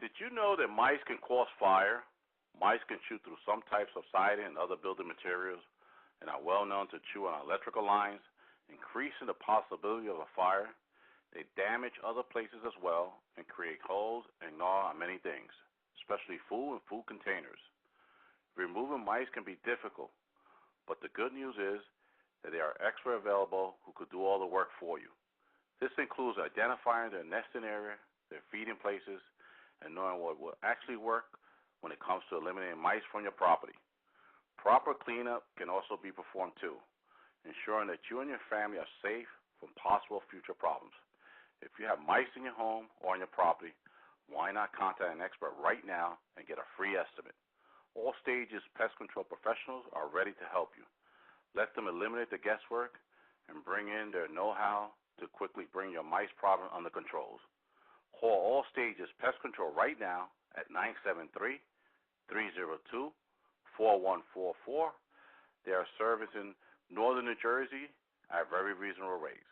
Did you know that mice can cause fire? Mice can chew through some types of siding and other building materials and are well known to chew on electrical lines, increasing the possibility of a fire. They damage other places as well and create holes and gnaw on many things, especially food and food containers. Removing mice can be difficult, but the good news is that there are experts available who could do all the work for you. This includes identifying their nesting area, their feeding places, and knowing what will actually work when it comes to eliminating mice from your property. Proper cleanup can also be performed too, ensuring that you and your family are safe from possible future problems. If you have mice in your home or on your property, why not contact an expert right now and get a free estimate? All Stages pest control professionals are ready to help you. Let them eliminate the guesswork and bring in their know-how to quickly bring your mice problem under control. Call All Stages Pest Control right now at 973-302-4144. They are servicing northern New Jersey at very reasonable rates.